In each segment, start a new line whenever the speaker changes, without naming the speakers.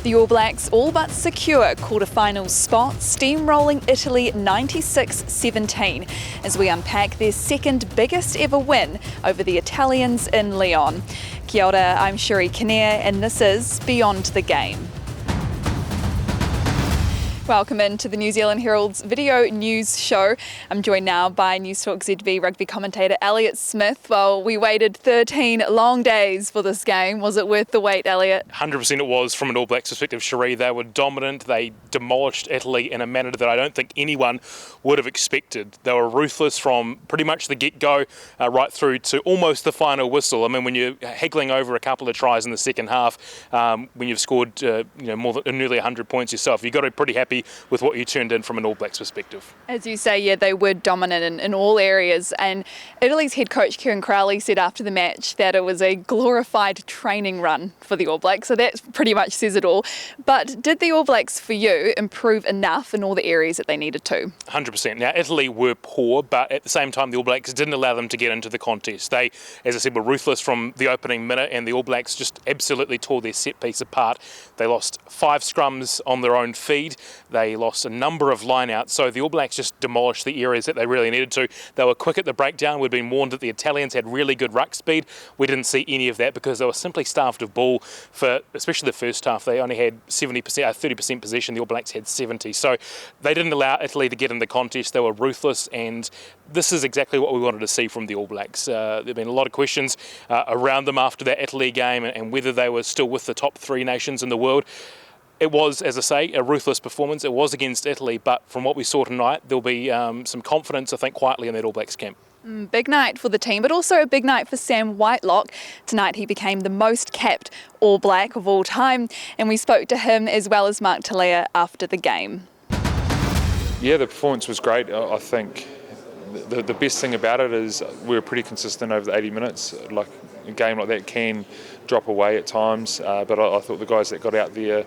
The All Blacks all but secure quarter-final spot, steamrolling Italy 96-17 as we unpack their second biggest ever win over the Italians in Lyon. Kia ora, I'm Shuri Kinnear and this is Beyond the Game. Welcome into the New Zealand Herald's video news show. I'm joined now by News Talk ZB rugby commentator Elliot Smith. Well, we waited 13 long days for this game. Was it worth the wait, Elliot?
100% it was from an All Blacks perspective, Cherie. They were dominant. They demolished Italy in a manner that I don't think anyone would have expected. They were ruthless from pretty much the get-go right through to almost the final whistle. I mean, when you're haggling over a couple of tries in the second half, when you've scored more than nearly 100 points yourself, you've got to be pretty happy with what you turned in from an All Blacks perspective. As
you say, yeah, they were dominant in all areas, and Italy's head coach Kieran Crowley said after the match that it was a glorified training run for the All Blacks, so that pretty much says it all. But did the All Blacks, for you, improve enough in all the areas that they needed to?
100%. Now, Italy were poor, but at the same time, the All Blacks didn't allow them to get into the contest. They, as I said, were ruthless from the opening minute, and the All Blacks just absolutely tore their set piece apart. They lost 5 scrums on their own feed. They lost a number of line-outs, so the All Blacks just demolished the areas that they really needed to. They were quick at the breakdown. We'd been warned that the Italians had really good ruck speed. We didn't see any of that because they were simply starved of ball for, especially the first half. They only had 30% possession. The All Blacks had 70. So they didn't allow Italy to get in the contest. They were ruthless, and this is exactly what we wanted to see from the All Blacks. There have been a lot of questions around them after that Italy game and whether they were still with the top 3 nations in the world. It was, as I say, a ruthless performance. It was against Italy, but from what we saw tonight, there'll be some confidence, I think, quietly in that All Blacks camp.
Big night for the team, but also a big night for Sam Whitelock. Tonight he became the most capped All Black of all time, and we spoke to him as well as Mark Talea after the game.
Yeah, the performance was great. I think the best thing about it is we were pretty consistent over the 80 minutes. Like a game like that can drop away at times, but I thought the guys that got out there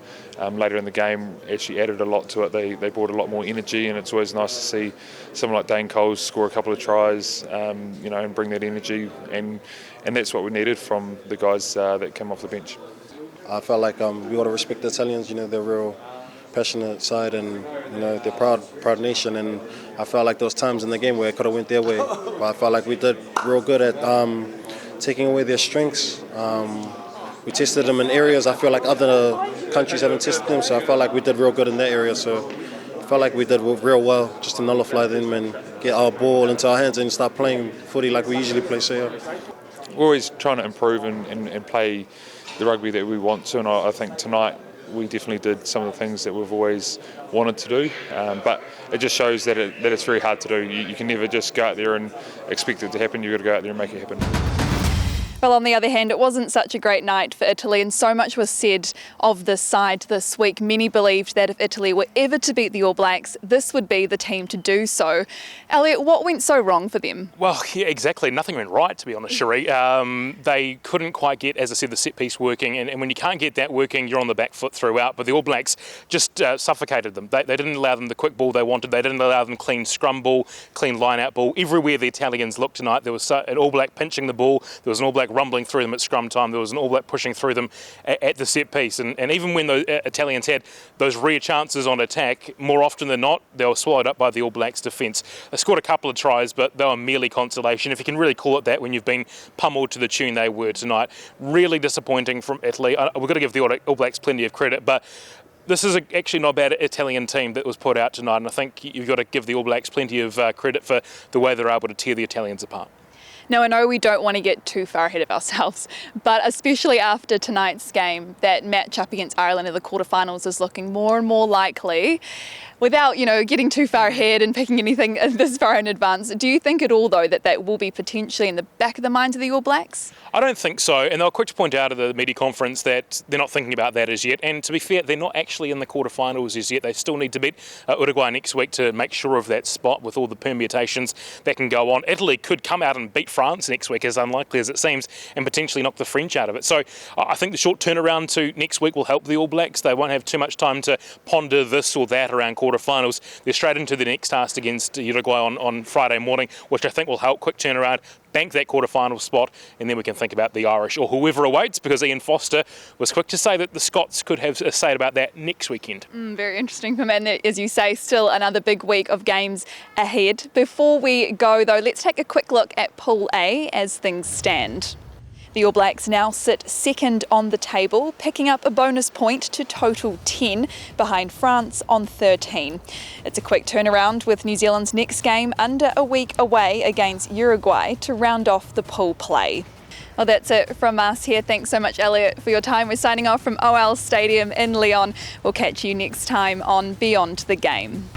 later in the game actually added a lot to it. They brought a lot more energy, and it's always nice to see someone like Dane Coles score a couple of tries, and bring that energy, and that's what we needed from the guys that came off the bench.
I felt like we got to respect the Italians. They're real passionate side, and they're proud nation, and I felt like those times in the game where it could have went their way, but I felt like we did real good at taking away their strengths. We tested them in areas I feel like other countries haven't tested them, so I felt like we did real good in that area. So I felt like we did real well just to nullify them and get our ball into our hands and start playing footy like we usually play. So yeah.
We're always trying to improve and play the rugby that we want to, and I think tonight we definitely did some of the things that we've always wanted to do, but it just shows that it's very hard to do. You can never just go out there and expect it to happen. You've got to go out there and make it happen.
Well, on the other hand, it wasn't such a great night for Italy, and so much was said of this side this week. Many believed that if Italy were ever to beat the All Blacks, this would be the team to do so. Elliot, what went so wrong for them?
Well, yeah, exactly. Nothing went right, to be honest, Cherie. They couldn't quite get, as I said, the set piece working, and when you can't get that working, you're on the back foot throughout. But the All Blacks just suffocated them. They didn't allow them the quick ball they wanted. They didn't allow them clean scrum ball, clean line-out ball. Everywhere the Italians looked tonight, there was an All Black pinching the ball. There was an All Black rumbling through them at scrum time. There was an All Black pushing through them at the set piece, and even when the Italians had those rare chances on attack, more often than not they were swallowed up by the All Blacks defence. They scored a couple of tries, but they were merely consolation, if you can really call it that, when you've been pummeled to the tune they were tonight. Really disappointing from Italy. We've got to give the All Blacks plenty of credit, but this is actually not a bad Italian team that was put out tonight, and I think you've got to give the All Blacks plenty of credit for the way they're able to tear the Italians apart.
Now, I know we don't want to get too far ahead of ourselves, but especially after tonight's game, that match up against Ireland in the quarterfinals is looking more and more likely. Without, getting too far ahead and picking anything this far in advance, do you think at all, though, that will be potentially in the back of the minds of the All Blacks?
I don't think so, and they were quick to point out at the media conference that they're not thinking about that as yet, and to be fair, they're not actually in the quarterfinals as yet. They still need to beat Uruguay next week to make sure of that spot with all the permutations that can go on. Italy could come out and beat France next week, as unlikely as it seems, and potentially knock the French out of it. So I think the short turnaround to next week will help the All Blacks. They won't have too much time to ponder this or that around quarterfinals. They're straight into the next task against Uruguay on Friday morning, which I think will help. Quick turnaround, bank that quarterfinal spot, and then we can think about the Irish or whoever awaits, because Ian Foster was quick to say that the Scots could have a say about that next weekend.
Very interesting for men. As you say, still another big week of games ahead. Before we go though, let's take a quick look at Pool A as things stand. The All Blacks now sit second on the table, picking up a bonus point to total 10 behind France on 13. It's a quick turnaround with New Zealand's next game under a week away against Uruguay to round off the pool play. Well, that's it from us here. Thanks so much, Elliot, for your time. We're signing off from OL Stadium in Lyon. We'll catch you next time on Beyond the Game.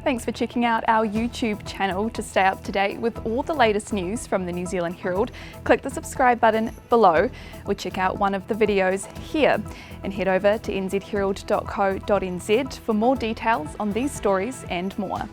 Thanks for checking out our YouTube channel to stay up to date with all the latest news from the New Zealand Herald. Click the subscribe button below or check out one of the videos here, and head over to nzherald.co.nz for more details on these stories and more.